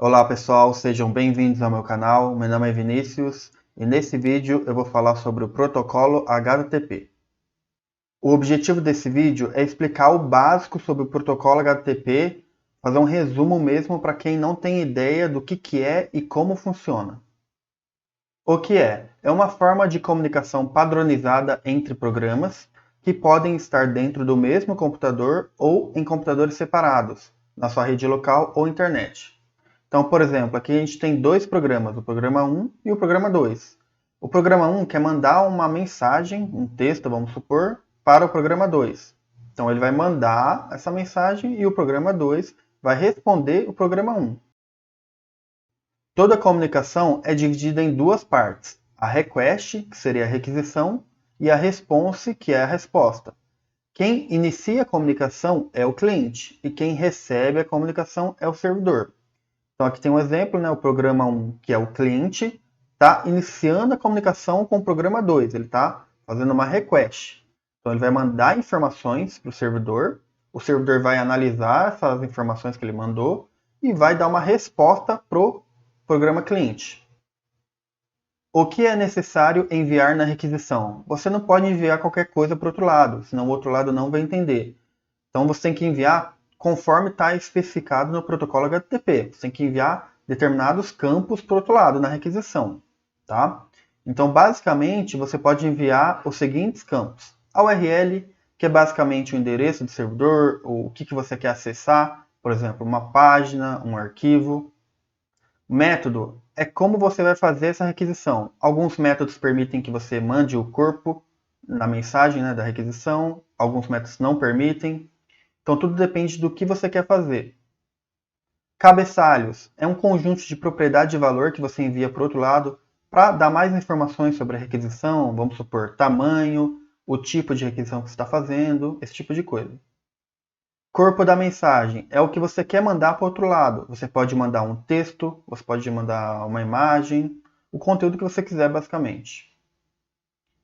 Olá pessoal, sejam bem-vindos ao meu canal. Meu nome é Vinícius e nesse vídeo eu vou falar sobre o protocolo HTTP. O objetivo desse vídeo é explicar o básico sobre o protocolo HTTP, fazer um resumo mesmo para quem não tem ideia do que é e como funciona. O que é? É uma forma de comunicação padronizada entre programas que podem estar dentro do mesmo computador ou em computadores separados, na sua rede local ou internet. Então, por exemplo, aqui a gente tem dois programas, o programa 1 e o programa 2. O programa 1 quer mandar uma mensagem, um texto, vamos supor, para o programa 2. Então, ele vai mandar essa mensagem e o programa 2 vai responder o programa 1. Toda comunicação é dividida em duas partes: a request, que seria a requisição, e a response, que é a resposta. Quem inicia a comunicação é o cliente e quem recebe a comunicação é o servidor. Então aqui tem um exemplo, né? O programa 1, que é o cliente, está iniciando a comunicação com o programa 2. Ele está fazendo uma request. Então ele vai mandar informações para o servidor vai analisar essas informações que ele mandou e vai dar uma resposta para o programa cliente. O que é necessário enviar na requisição? Você não pode enviar qualquer coisa para o outro lado, senão o outro lado não vai entender. Então você tem que enviar conforme está especificado no protocolo HTTP. Você tem que enviar determinados campos para o outro lado, na requisição. Tá? Então, basicamente, você pode enviar os seguintes campos. A URL, que é basicamente o endereço do servidor, o que você quer acessar, por exemplo, uma página, um arquivo. Método é como você vai fazer essa requisição. Alguns métodos permitem que você mande o corpo na mensagem, né, da requisição, alguns métodos não permitem. Então tudo depende do que você quer fazer. Cabeçalhos é um conjunto de propriedade de valor que você envia para o outro lado para dar mais informações sobre a requisição, vamos supor, tamanho, o tipo de requisição que você está fazendo, esse tipo de coisa. Corpo da mensagem é o que você quer mandar para o outro lado. Você pode mandar um texto, você pode mandar uma imagem, o conteúdo que você quiser basicamente.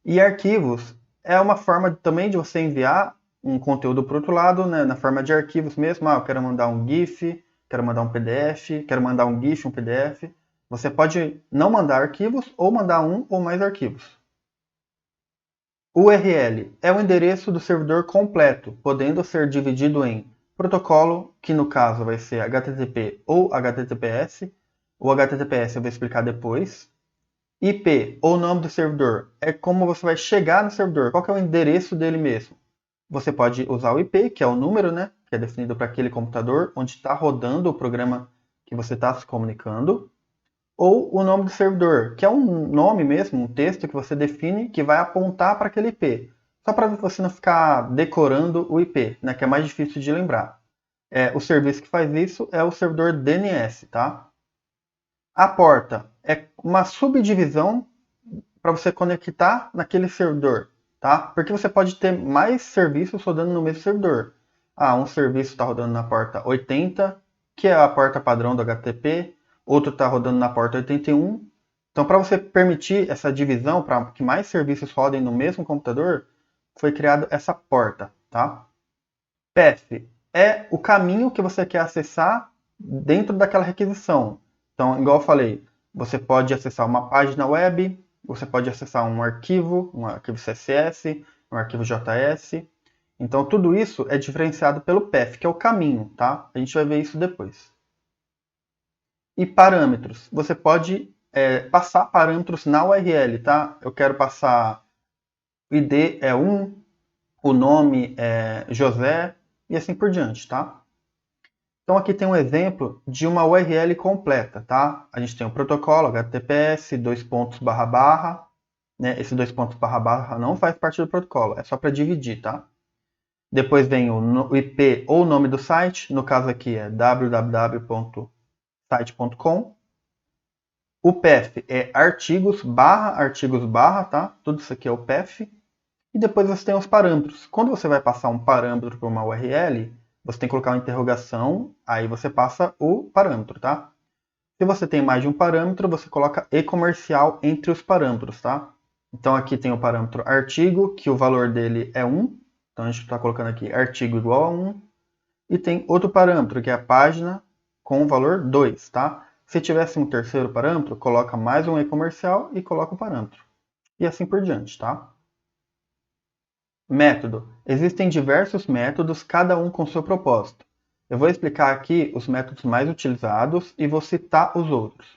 E arquivos é uma forma também de você enviar um conteúdo para o outro lado, né, na forma de arquivos mesmo. Eu quero mandar um GIF, quero mandar um PDF, quero mandar um GIF, um PDF. Você pode não mandar arquivos ou mandar um ou mais arquivos. URL é o endereço do servidor completo, podendo ser dividido em protocolo, que no caso vai ser HTTP ou HTTPS. O HTTPS eu vou explicar depois. IP, ou nome do servidor, é como você vai chegar no servidor, qual que é o endereço dele mesmo. Você pode usar o IP, que é o número, né, que é definido para aquele computador onde está rodando o programa que você está se comunicando, ou o nome do servidor, que é um nome mesmo, um texto que você define que vai apontar para aquele IP. Só para você não ficar decorando o IP, né, que é mais difícil de lembrar. O serviço que faz isso é o servidor DNS, tá? A porta é uma subdivisão para você conectar naquele servidor, tá? Porque você pode ter mais serviços rodando no mesmo servidor. Um serviço está rodando na porta 80, que é a porta padrão do HTTP, outro está rodando na porta 81. Então, para você permitir essa divisão, para que mais serviços rodem no mesmo computador, foi criada essa porta, tá? Path é o caminho que você quer acessar dentro daquela requisição. Então, igual eu falei, você pode acessar uma página web, você pode acessar um arquivo CSS, um arquivo JS. Então, tudo isso é diferenciado pelo path, que é o caminho, tá? A gente vai ver isso depois. E parâmetros. Você pode passar parâmetros na URL, tá? Eu quero passar o ID é 1, o nome é José e assim por diante, tá? Então aqui tem um exemplo de uma URL completa, tá? A gente tem o protocolo HTTPS, dois pontos barra barra, né? Esse dois pontos barra barra não faz parte do protocolo, é só para dividir, tá? Depois vem o IP ou o nome do site, no caso aqui é www.site.com. O path é artigos barra, tá? Tudo isso aqui é o path. E depois você tem os parâmetros. Quando você vai passar um parâmetro para uma URL, você tem que colocar uma interrogação, aí você passa o parâmetro, tá? Se você tem mais de um parâmetro, você coloca e comercial entre os parâmetros, tá? Então aqui tem o parâmetro artigo, que o valor dele é 1. Então a gente está colocando aqui artigo igual a 1. E tem outro parâmetro, que é a página, com o valor 2, tá? Se tivesse um terceiro parâmetro, coloca mais um e-comercial e coloca o parâmetro. E assim por diante, tá? Método. Existem diversos métodos, cada um com seu propósito. Eu vou explicar aqui os métodos mais utilizados e vou citar os outros.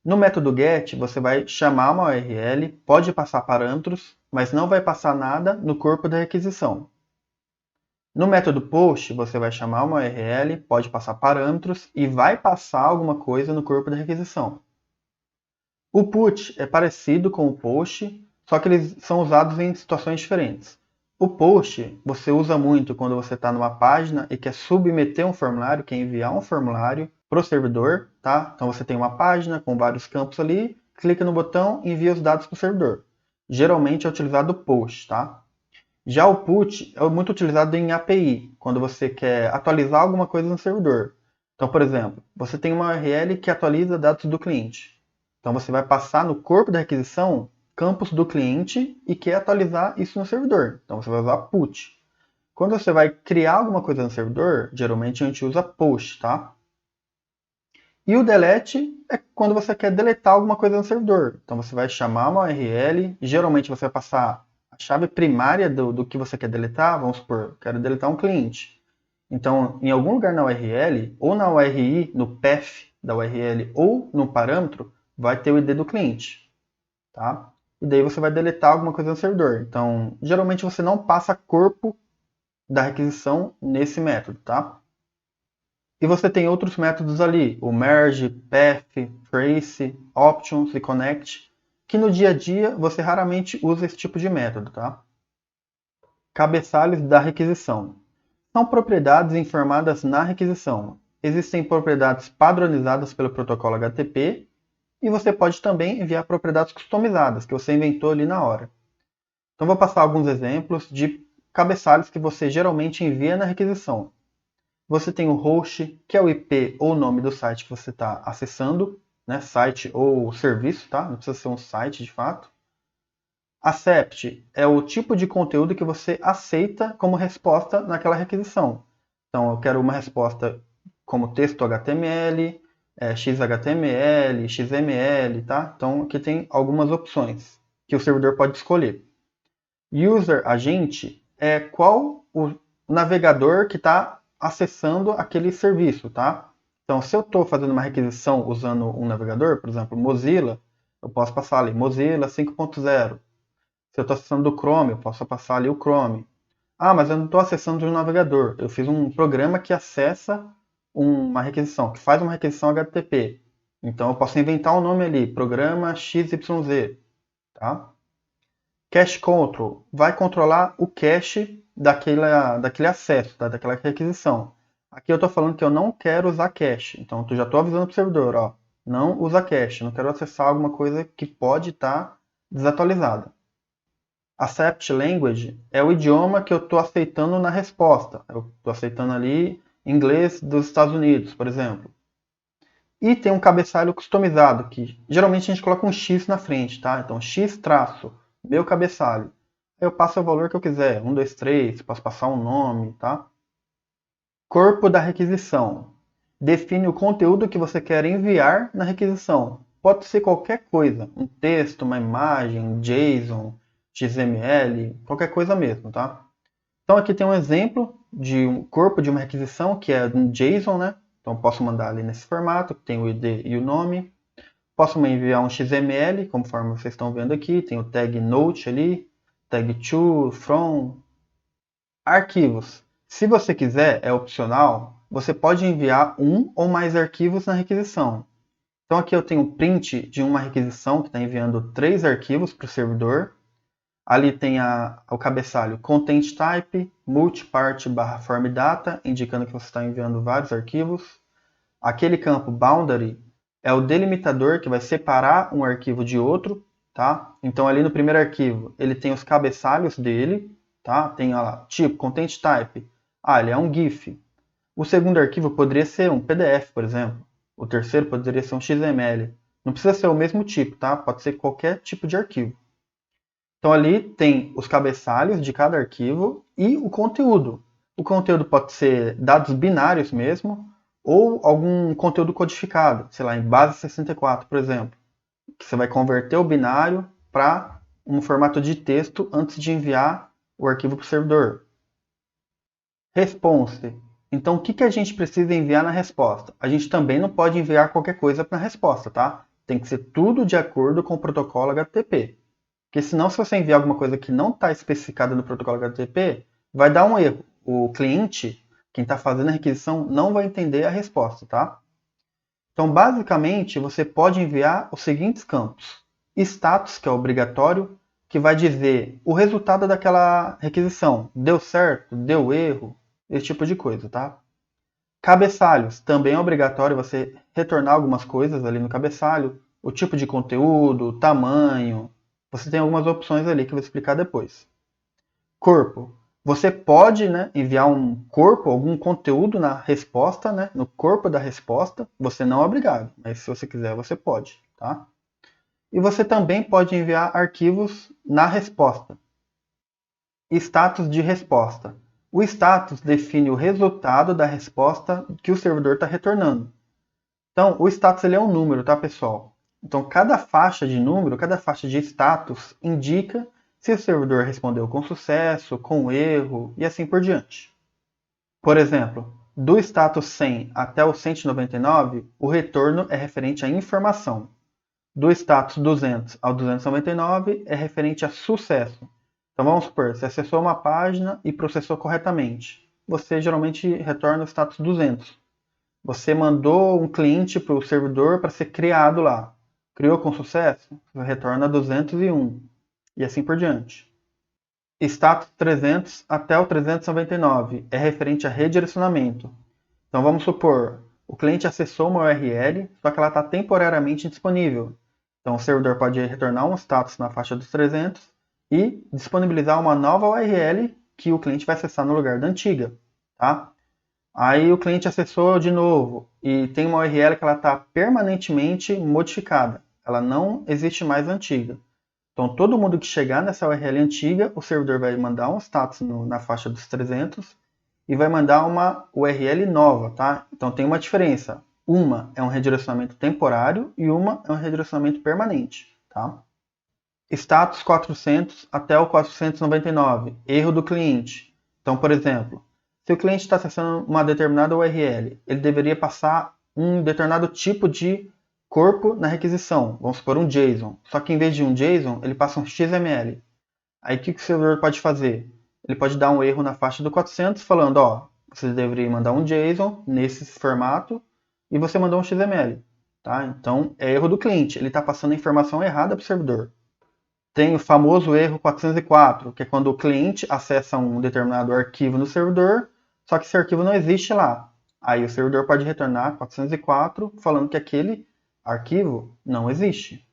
No método GET, você vai chamar uma URL, pode passar parâmetros, mas não vai passar nada no corpo da requisição. No método POST, você vai chamar uma URL, pode passar parâmetros e vai passar alguma coisa no corpo da requisição. O PUT é parecido com o POST, só que eles são usados em situações diferentes. O POST você usa muito quando você está numa página e quer submeter um formulário, quer enviar um formulário para o servidor, tá? Então você tem uma página com vários campos ali, clica no botão e envia os dados para o servidor. Geralmente é utilizado o POST, tá? Já o PUT é muito utilizado em API, quando você quer atualizar alguma coisa no servidor. Então, por exemplo, você tem uma URL que atualiza dados do cliente. Então você vai passar no corpo da requisição campos do cliente e quer atualizar isso no servidor. Então você vai usar put. Quando você vai criar alguma coisa no servidor, geralmente a gente usa post, tá? E o delete é quando você quer deletar alguma coisa no servidor. Então você vai chamar uma URL, geralmente você vai passar a chave primária do que você quer deletar, vamos supor, quero deletar um cliente. Então, em algum lugar na URL, ou na URI, no path da URL, ou no parâmetro, vai ter o ID do cliente, tá? E daí você vai deletar alguma coisa no servidor. Então, geralmente você não passa corpo da requisição nesse método, tá? E você tem outros métodos ali, o merge, path, trace, options e connect, que no dia a dia você raramente usa esse tipo de método, tá? Cabeçalhos da requisição. São propriedades informadas na requisição. Existem propriedades padronizadas pelo protocolo HTTP e você pode também enviar propriedades customizadas que você inventou ali na hora. Então vou passar alguns exemplos de cabeçalhos que você geralmente envia na requisição. Você tem o host, que é o IP ou o nome do site que você está acessando, né? Site ou serviço, tá? Não precisa ser um site de fato. Accept é o tipo de conteúdo que você aceita como resposta naquela requisição. Então, eu quero uma resposta como texto HTML, XHTML, XML, tá? Então, aqui tem algumas opções que o servidor pode escolher. User agente é qual o navegador que está acessando aquele serviço, tá? Então, se eu estou fazendo uma requisição usando um navegador, por exemplo, Mozilla, eu posso passar ali Mozilla 5.0. Se eu estou acessando do Chrome, eu posso passar ali o Chrome. Ah, mas eu não estou acessando de um navegador. Eu fiz um programa que acessa uma requisição, que faz uma requisição HTTP. Então eu posso inventar um nome ali, programa XYZ. Tá? Cache Control vai controlar o cache daquele acesso, tá? Daquela requisição. Aqui eu estou falando que eu não quero usar cache. Então eu já estou avisando para o servidor, ó, não usa cache. Não quero acessar alguma coisa que pode estar desatualizada. Accept Language é o idioma que eu estou aceitando na resposta. Eu estou aceitando ali inglês dos Estados Unidos, por exemplo. E tem um cabeçalho customizado, que geralmente a gente coloca um X na frente, tá? Então, X traço, meu cabeçalho. Eu passo o valor que eu quiser, 1, 2, 3, posso passar um nome, tá? Corpo da requisição. Define o conteúdo que você quer enviar na requisição. Pode ser qualquer coisa, um texto, uma imagem, um JSON, XML, qualquer coisa mesmo, tá? Então aqui tem um exemplo de um corpo de uma requisição que é um JSON, né? Então posso mandar ali nesse formato, que tem o ID e o nome. Posso enviar um XML, conforme vocês estão vendo aqui, tem o tag note ali, tag to, from. Arquivos. Se você quiser, é opcional, você pode enviar um ou mais arquivos na requisição. Então aqui eu tenho um print de uma requisição que está enviando 3 arquivos para o servidor. Ali tem o cabeçalho Content Type, Multipart /Form Data, indicando que você está enviando vários arquivos. Aquele campo Boundary é o delimitador que vai separar um arquivo de outro. Tá? Então ali no primeiro arquivo ele tem os cabeçalhos dele. Tá? Tem lá, tipo Content Type. Ele é um GIF. O segundo arquivo poderia ser um PDF, por exemplo. O terceiro poderia ser um XML. Não precisa ser o mesmo tipo, tá? Pode ser qualquer tipo de arquivo. Então ali tem os cabeçalhos de cada arquivo e o conteúdo. O conteúdo pode ser dados binários mesmo, ou algum conteúdo codificado, sei lá, em base 64, por exemplo, que você vai converter o binário para um formato de texto antes de enviar o arquivo para o servidor. Response. Então, o que a gente precisa enviar na resposta? A gente também não pode enviar qualquer coisa na resposta, tá? Tem que ser tudo de acordo com o protocolo HTTP. Porque senão, se você enviar alguma coisa que não está especificada no protocolo HTTP, vai dar um erro. O cliente, quem está fazendo a requisição, não vai entender a resposta, tá? Então, basicamente, você pode enviar os seguintes campos. Status, que é obrigatório, que vai dizer o resultado daquela requisição. Deu certo? Deu erro? Esse tipo de coisa, tá? Cabeçalhos. Também é obrigatório você retornar algumas coisas ali no cabeçalho. O tipo de conteúdo, o tamanho. Você tem algumas opções ali que eu vou explicar depois. Corpo. Você pode, né, enviar um corpo, algum conteúdo na resposta, né, no corpo da resposta. Você não é obrigado, mas se você quiser, você pode. Tá? E você também pode enviar arquivos na resposta. Status de resposta. O status define o resultado da resposta que o servidor está retornando. Então, o status ele é um número, tá, pessoal? Então, cada faixa de número, cada faixa de status indica se o servidor respondeu com sucesso, com erro e assim por diante. Por exemplo, do status 100 até o 199, o retorno é referente à informação. Do status 200 ao 299 é referente a sucesso. Então vamos supor, você acessou uma página e processou corretamente. Você geralmente retorna o status 200. Você mandou um cliente para o servidor para ser criado lá. Criou com sucesso? Você retorna 201. E assim por diante. Status 300 até o 399 é referente a redirecionamento. Então vamos supor, o cliente acessou uma URL, só que ela está temporariamente indisponível. Então o servidor pode retornar um status na faixa dos 300 e disponibilizar uma nova URL que o cliente vai acessar no lugar da antiga. Tá? Aí o cliente acessou de novo e tem uma URL que ela está permanentemente modificada. Ela não existe mais antiga. Então todo mundo que chegar nessa URL antiga, o servidor vai mandar um status na faixa dos 300 e vai mandar uma URL nova, tá? Então tem uma diferença. Uma é um redirecionamento temporário e uma é um redirecionamento permanente, tá? Status 400 até o 499, erro do cliente. Então, por exemplo, se o cliente está acessando uma determinada URL, ele deveria passar um determinado tipo de corpo na requisição, vamos supor um JSON. Só que em vez de um JSON, ele passa um XML. Aí o que o servidor pode fazer? Ele pode dar um erro na faixa do 400 falando, ó, você deveria mandar um JSON nesse formato e você mandou um XML. Tá? Então, é erro do cliente. Ele está passando a informação errada para o servidor. Tem o famoso erro 404, que é quando o cliente acessa um determinado arquivo no servidor, só que esse arquivo não existe lá. Aí o servidor pode retornar 404 falando que aquele arquivo não existe.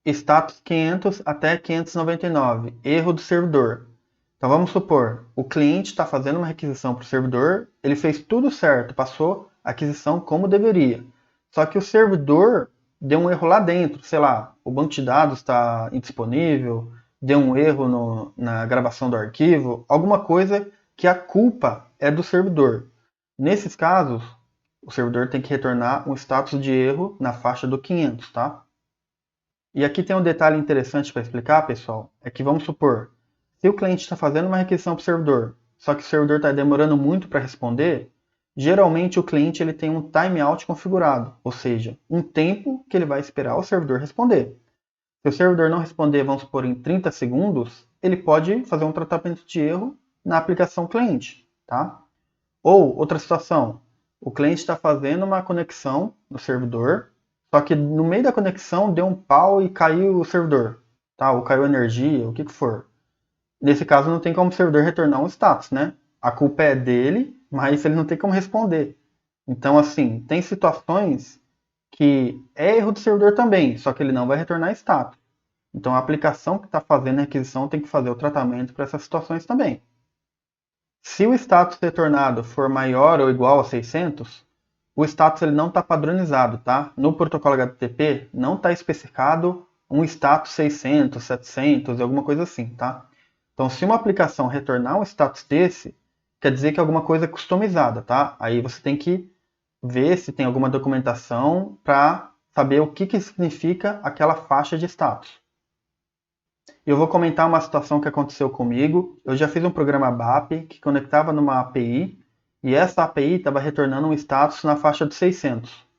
Status 500 até 599, erro do servidor. Então vamos supor, o cliente está fazendo uma requisição para o servidor, ele fez tudo certo, passou a aquisição como deveria. Só que o servidor deu um erro lá dentro, sei lá, o banco de dados está indisponível, deu um erro na gravação do arquivo, alguma coisa que a culpa é do servidor. Nesses casos, o servidor tem que retornar um status de erro na faixa do 500, tá? E aqui tem um detalhe interessante para explicar, pessoal, é que vamos supor, se o cliente está fazendo uma requisição para o servidor, só que o servidor está demorando muito para responder, geralmente o cliente ele tem um timeout configurado, ou seja, um tempo que ele vai esperar o servidor responder. Se o servidor não responder, vamos supor, em 30 segundos, ele pode fazer um tratamento de erro na aplicação cliente. Tá? Ou, outra situação, o cliente está fazendo uma conexão no servidor, só que no meio da conexão deu um pau e caiu o servidor, tá? Ou caiu energia, o que for. Nesse caso não tem como o servidor retornar um status, né? A culpa é dele, mas ele não tem como responder. Então, assim, tem situações que é erro do servidor também, só que ele não vai retornar status. Então a aplicação que está fazendo a requisição tem que fazer o tratamento para essas situações também. Se o status retornado for maior ou igual a 600, o status ele não está padronizado, tá? No protocolo HTTP não está especificado um status 600, 700, alguma coisa assim, tá? Então, se uma aplicação retornar um status desse, quer dizer que alguma coisa é customizada, tá? Aí você tem que ver se tem alguma documentação para saber o que significa aquela faixa de status. Eu vou comentar uma situação que aconteceu comigo. Eu já fiz um programa BAP que conectava numa API e essa API estava retornando um status na faixa de 600.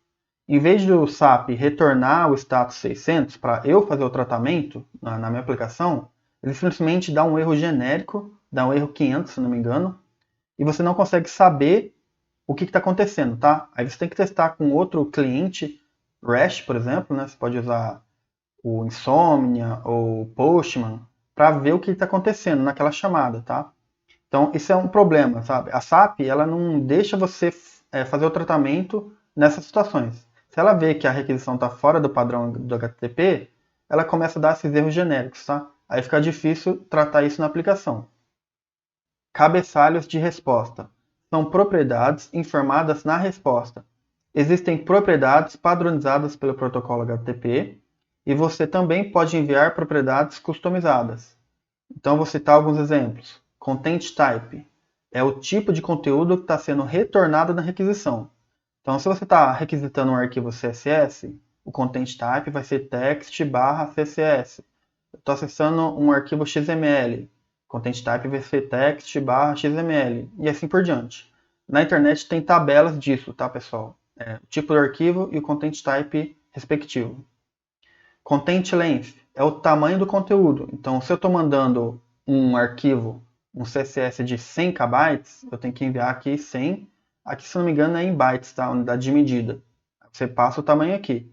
Em vez do SAP retornar o status 600 para eu fazer o tratamento na minha aplicação, ele simplesmente dá um erro genérico, dá um erro 500, se não me engano, e você não consegue saber o que está acontecendo, tá? Aí você tem que testar com outro cliente, REST, por exemplo, né? Você pode usar o Insomnia ou o Postman para ver o que está acontecendo naquela chamada, tá? Então, isso é um problema, sabe? A SAP, ela não deixa você fazer o tratamento nessas situações. Se ela vê que a requisição está fora do padrão do HTTP, ela começa a dar esses erros genéricos, tá? Aí fica difícil tratar isso na aplicação. Cabeçalhos de resposta. São propriedades informadas na resposta. Existem propriedades padronizadas pelo protocolo HTTP e você também pode enviar propriedades customizadas. Então, vou citar alguns exemplos. Content Type é o tipo de conteúdo que está sendo retornado na requisição. Então, se você está requisitando um arquivo CSS, o Content Type vai ser text/CSS. Eu estou acessando um arquivo XML, Content Type vai ser text/XML, e assim por diante. Na internet tem tabelas disso, tá, pessoal? O tipo do arquivo e o Content Type respectivo. Content Length é o tamanho do conteúdo. Então, se eu estou mandando um arquivo, um CSS de 100 KB, eu tenho que enviar aqui 100. Aqui, se não me engano, é em bytes, tá? Unidade de medida. Você passa o tamanho aqui.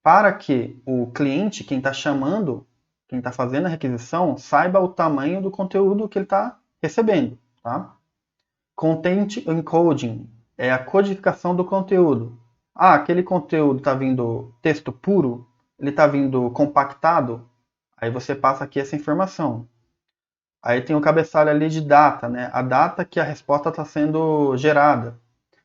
Para que o cliente, quem está chamando, quem está fazendo a requisição, saiba o tamanho do conteúdo que ele está recebendo, tá? Content Encoding é a codificação do conteúdo. Ah, aquele conteúdo está vindo texto puro, ele está vindo compactado, aí você passa aqui essa informação. Aí tem o cabeçalho ali de data, né? A data que a resposta está sendo gerada.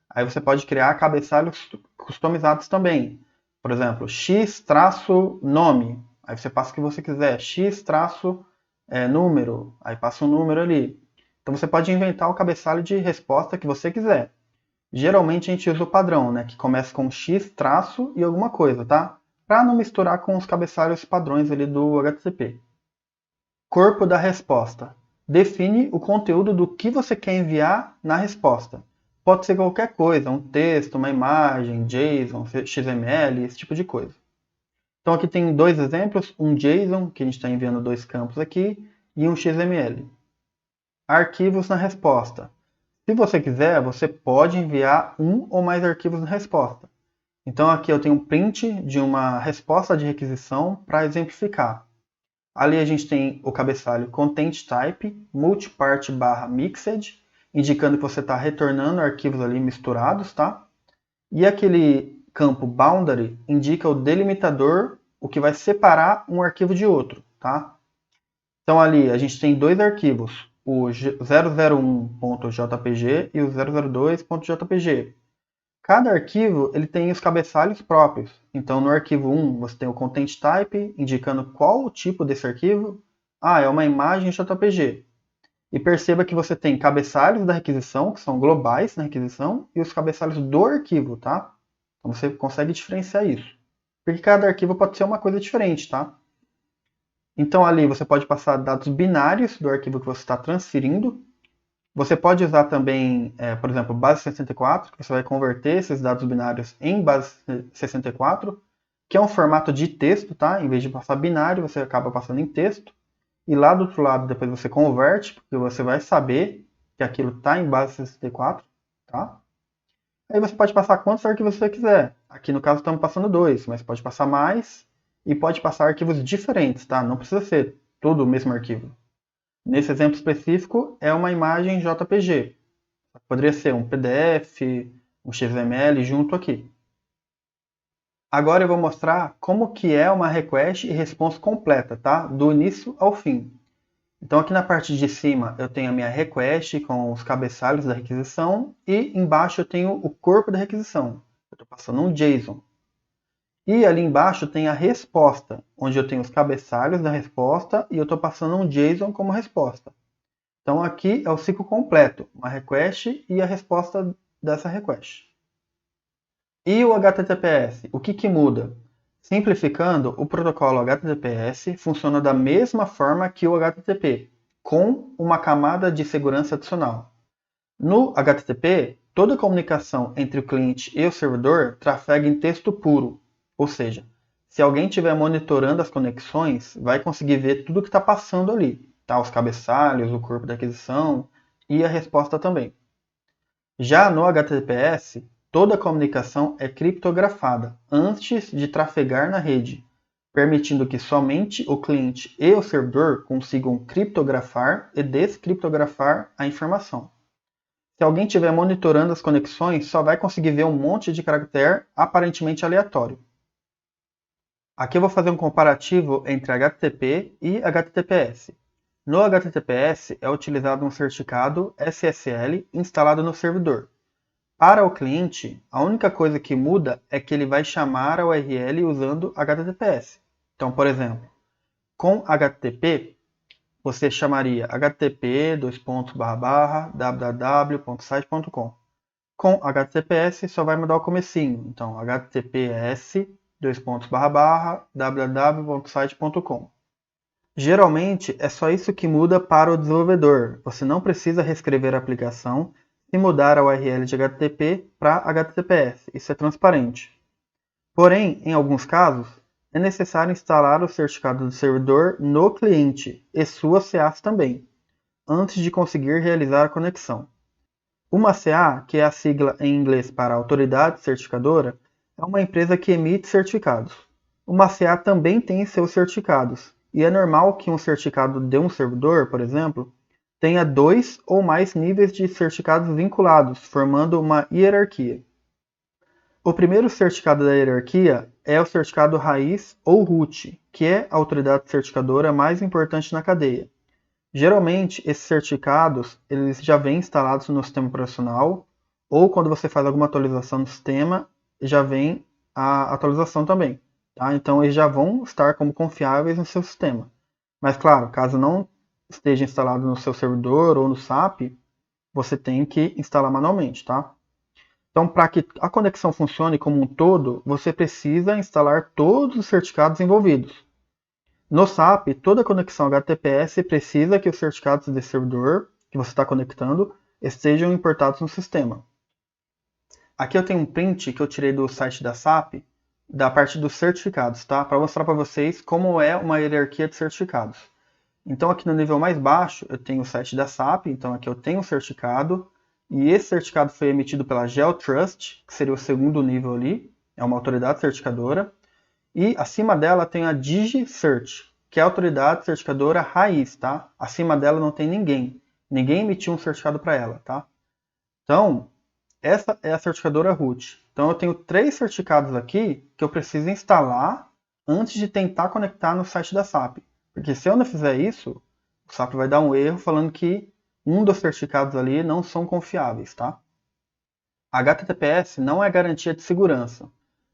Aí você pode criar cabeçalhos customizados também. Por exemplo, x-nome. Aí você passa o que você quiser. X-número. Aí passa um número ali. Então você pode inventar o cabeçalho de resposta que você quiser. Geralmente a gente usa o padrão, né? Que começa com x traço e alguma coisa, tá? Para não misturar com os cabeçalhos padrões ali do HTTP. Corpo da resposta. Define o conteúdo do que você quer enviar na resposta. Pode ser qualquer coisa, um texto, uma imagem, JSON, XML, esse tipo de coisa. Então aqui tem dois exemplos, um JSON, que a gente está enviando dois campos aqui, e um XML. Arquivos na resposta. Se você quiser, você pode enviar um ou mais arquivos na resposta. Então aqui eu tenho um print de uma resposta de requisição para exemplificar. Ali a gente tem o cabeçalho Content Type, multipart/mixed, indicando que você está retornando arquivos ali misturados, tá? E aquele campo Boundary indica o delimitador, o que vai separar um arquivo de outro, tá? Então ali a gente tem dois arquivos, o 001.jpg e o 002.jpg. Cada arquivo ele tem os cabeçalhos próprios. Então, no arquivo 1, você tem o Content Type, indicando qual o tipo desse arquivo. Ah, é uma imagem JPG. E perceba que você tem cabeçalhos da requisição, que são globais na requisição, e os cabeçalhos do arquivo, tá? Então, você consegue diferenciar isso. Porque cada arquivo pode ser uma coisa diferente, tá? Então, ali você pode passar dados binários do arquivo que você está transferindo. Você pode usar também, por exemplo, base 64, que você vai converter esses dados binários em base 64, que é um formato de texto, tá? Em vez de passar binário, você acaba passando em texto. E lá do outro lado, depois você converte, porque você vai saber que aquilo está em base 64, tá? Aí você pode passar quantos arquivos você quiser. Aqui no caso estamos passando dois, mas pode passar mais e pode passar arquivos diferentes, tá? Não precisa ser tudo o mesmo arquivo. Nesse exemplo específico, é uma imagem JPG. Poderia ser um PDF, um XML junto aqui. Agora eu vou mostrar como que é uma request e response completa, tá? Do início ao fim. Então aqui na parte de cima eu tenho a minha request com os cabeçalhos da requisição e embaixo eu tenho o corpo da requisição. Eu estou passando um JSON. E ali embaixo tem a resposta, onde eu tenho os cabeçalhos da resposta e eu estou passando um JSON como resposta. Então aqui é o ciclo completo, uma request e a resposta dessa request. E o HTTPS, o que muda? Simplificando, o protocolo HTTPS funciona da mesma forma que o HTTP, com uma camada de segurança adicional. No HTTP, toda comunicação entre o cliente e o servidor trafega em texto puro, ou seja, se alguém estiver monitorando as conexões, vai conseguir ver tudo o que está passando ali, tá? Os cabeçalhos, o corpo da aquisição e a resposta também. Já no HTTPS, toda comunicação é criptografada antes de trafegar na rede, permitindo que somente o cliente e o servidor consigam criptografar e descriptografar a informação. Se alguém estiver monitorando as conexões, só vai conseguir ver um monte de caractere aparentemente aleatório. Aqui eu vou fazer um comparativo entre HTTP e HTTPS. No HTTPS é utilizado um certificado SSL instalado no servidor. Para o cliente, a única coisa que muda é que ele vai chamar a URL usando HTTPS. Então, por exemplo, com HTTP, você chamaria http://www.site.com. Com HTTPS só vai mudar o comecinho. Então, https://www.site.com. Geralmente é só isso que muda para o desenvolvedor. Você não precisa reescrever a aplicação e mudar a URL de HTTP para HTTPS. Isso é transparente. Porém, em alguns casos, é necessário instalar o certificado do servidor no cliente e sua CA também, antes de conseguir realizar a conexão. Uma CA, que é a sigla em inglês para Autoridade Certificadora, é uma empresa que emite certificados. Uma CA também tem seus certificados, e é normal que um certificado de um servidor, por exemplo, tenha 2 ou mais níveis de certificados vinculados, formando uma hierarquia. O primeiro certificado da hierarquia é o certificado raiz ou root, que é a autoridade certificadora mais importante na cadeia. Geralmente, esses certificados eles já vêm instalados no sistema operacional, ou quando você faz alguma atualização no sistema, já vem a atualização também. Tá? Então, eles já vão estar como confiáveis no seu sistema. Mas, claro, caso não esteja instalado no seu servidor ou no SAP, você tem que instalar manualmente. Tá? Então, para que a conexão funcione como um todo, você precisa instalar todos os certificados envolvidos. No SAP, toda conexão HTTPS precisa que os certificados de servidor que você está conectando estejam importados no sistema. Aqui eu tenho um print que eu tirei do site da SAP, da parte dos certificados, tá? Para mostrar para vocês como é uma hierarquia de certificados. Então aqui no nível mais baixo eu tenho o site da SAP, então aqui eu tenho um certificado, e esse certificado foi emitido pela GeoTrust, que seria o segundo nível ali, é uma autoridade certificadora. E acima dela tem a DigiCert, que é a autoridade certificadora raiz, tá? Acima dela não tem ninguém. Ninguém emitiu um certificado para ela, tá? Então, essa é a certificadora root. Então, eu tenho 3 certificados aqui que eu preciso instalar antes de tentar conectar no site da SAP. Porque se eu não fizer isso, o SAP vai dar um erro falando que um dos certificados ali não são confiáveis, tá? HTTPS não é garantia de segurança.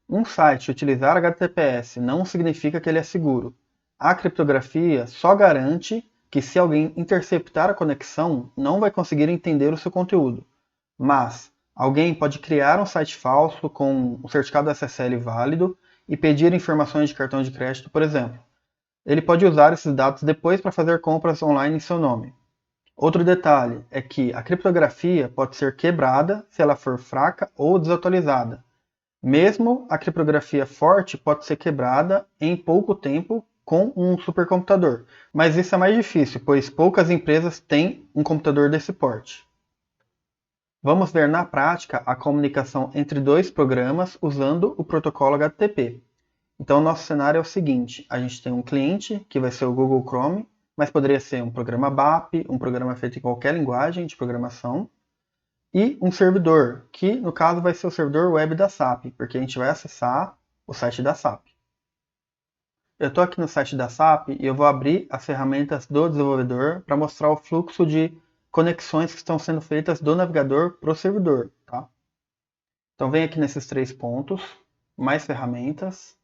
Um site utilizar HTTPS não significa que ele é seguro. A criptografia só garante que se alguém interceptar a conexão, não vai conseguir entender o seu conteúdo. Mas alguém pode criar um site falso com um certificado SSL válido e pedir informações de cartão de crédito, por exemplo. Ele pode usar esses dados depois para fazer compras online em seu nome. Outro detalhe é que a criptografia pode ser quebrada se ela for fraca ou desatualizada. Mesmo a criptografia forte pode ser quebrada em pouco tempo com um supercomputador, mas isso é mais difícil, pois poucas empresas têm um computador desse porte. Vamos ver na prática a comunicação entre dois programas usando o protocolo HTTP. Então, o nosso cenário é o seguinte: a gente tem um cliente, que vai ser o Google Chrome, mas poderia ser um programa BAP, um programa feito em qualquer linguagem de programação, e um servidor, que no caso vai ser o servidor web da SAP, porque a gente vai acessar o site da SAP. Eu estou aqui no site da SAP e eu vou abrir as ferramentas do desenvolvedor para mostrar o fluxo de conexões que estão sendo feitas do navegador para o servidor. Tá? Então vem aqui nesses 3 pontos, mais ferramentas,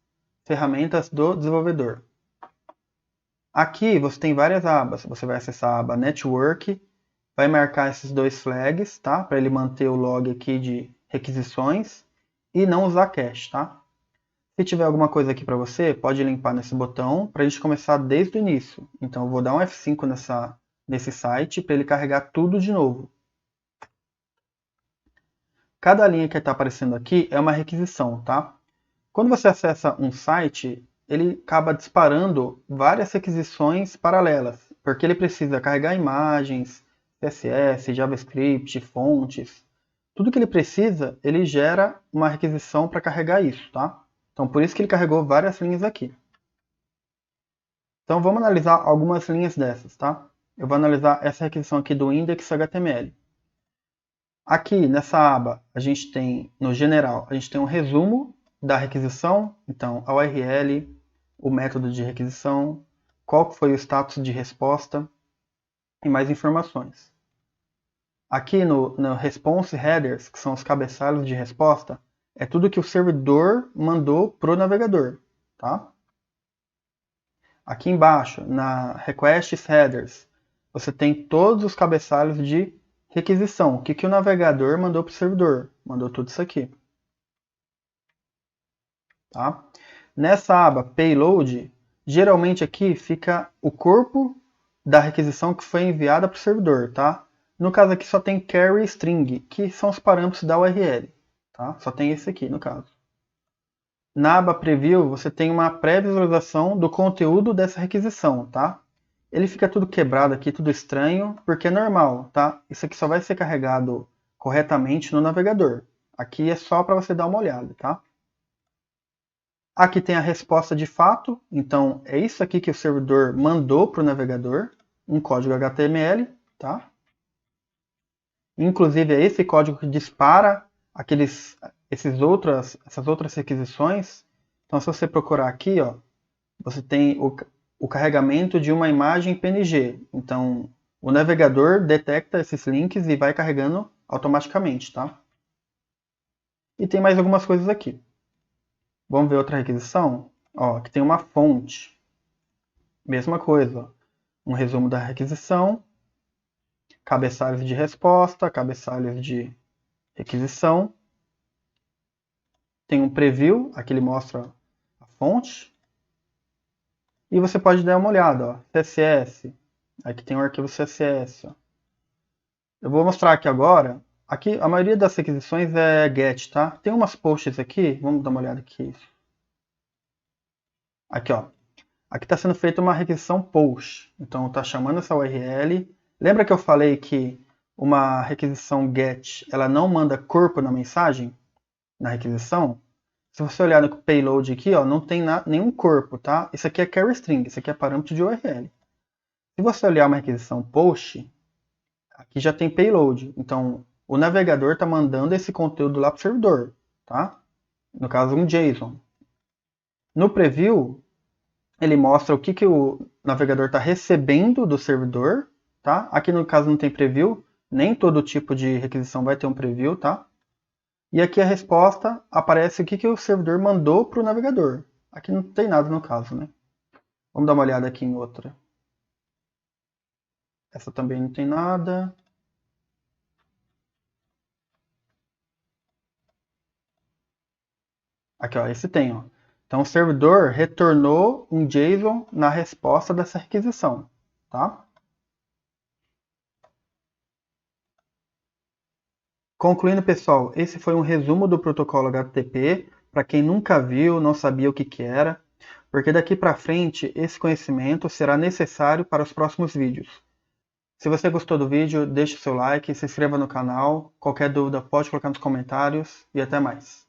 ferramentas do desenvolvedor. Aqui você tem várias abas, você vai acessar a aba Network, vai marcar esses 2 flags, tá? Para ele manter o log aqui de requisições. e não usar cache, tá? Se tiver alguma coisa aqui para você, pode limpar nesse botão para a gente começar desde o início. Então eu vou dar um F5 nesse site para ele carregar tudo de novo. Cada linha que está aparecendo aqui é uma requisição, tá? Quando você acessa um site, ele acaba disparando várias requisições paralelas, porque ele precisa carregar imagens, CSS, JavaScript, fontes. Tudo que ele precisa, ele gera uma requisição para carregar isso, tá? Então, por isso que ele carregou várias linhas aqui. Então, vamos analisar algumas linhas dessas, tá? Eu vou analisar essa requisição aqui do index.html. Aqui, nessa aba, a gente tem, no general, a gente tem um resumo da requisição, então a URL, o método de requisição, qual foi o status de resposta e mais informações. Aqui no Response Headers, que são os cabeçalhos de resposta, é tudo que o servidor mandou para o navegador. Tá? Aqui embaixo, na Requests Headers, você tem todos os cabeçalhos de requisição. O que o navegador mandou para o servidor? Mandou tudo isso aqui. Tá? Nessa aba Payload, geralmente aqui fica o corpo da requisição que foi enviada para o servidor. Tá? No caso aqui só tem carry string, que são os parâmetros da URL. Tá? Só tem esse aqui no caso. Na aba Preview, você tem uma pré-visualização do conteúdo dessa requisição. Tá? Ele fica tudo quebrado aqui, tudo estranho, porque é normal. Tá? Isso aqui só vai ser carregado corretamente no navegador. Aqui é só para você dar uma olhada. Tá? Aqui tem a resposta de fato, então é isso aqui que o servidor mandou para o navegador, um código HTML, tá? Inclusive é esse código que dispara essas outras requisições. Então se você procurar aqui, ó, você tem o carregamento de uma imagem PNG. Então o navegador detecta esses links e vai carregando automaticamente, tá? E tem mais algumas coisas aqui. Vamos ver outra requisição? Ó, aqui tem uma fonte. Mesma coisa. Ó. Um resumo da requisição. Cabeçalhos de resposta. Cabeçalhos de requisição. Tem um preview. Aqui ele mostra a fonte. E você pode dar uma olhada. Ó, CSS. Aqui tem um arquivo CSS. Ó. Eu vou mostrar aqui agora. Aqui a maioria das requisições é GET, tá? Tem umas posts aqui. Vamos dar uma olhada aqui. Aqui, ó. Aqui está sendo feita uma requisição post. Então, está chamando essa URL. Lembra que eu falei que uma requisição GET ela não manda corpo na mensagem? Na requisição? Se você olhar no payload aqui, ó, não tem nenhum corpo, tá? Isso aqui é carry string, isso aqui é parâmetro de URL. Se você olhar uma requisição post, aqui já tem payload. Então, o navegador está mandando esse conteúdo lá para o servidor, tá? No caso, um JSON. No preview, ele mostra o que o navegador está recebendo do servidor, tá? Aqui no caso não tem preview, nem todo tipo de requisição vai ter um preview, tá? E aqui a resposta aparece o que o servidor mandou para o navegador. Aqui não tem nada no caso, né? Vamos dar uma olhada aqui em outra. Essa também não tem nada. Aqui, ó, esse tem, ó. Então o servidor retornou um JSON na resposta dessa requisição, tá? Concluindo, pessoal, esse foi um resumo do protocolo HTTP para quem nunca viu, não sabia o que era, porque daqui para frente esse conhecimento será necessário para os próximos vídeos. Se você gostou do vídeo, deixe seu like, se inscreva no canal, qualquer dúvida pode colocar nos comentários e até mais.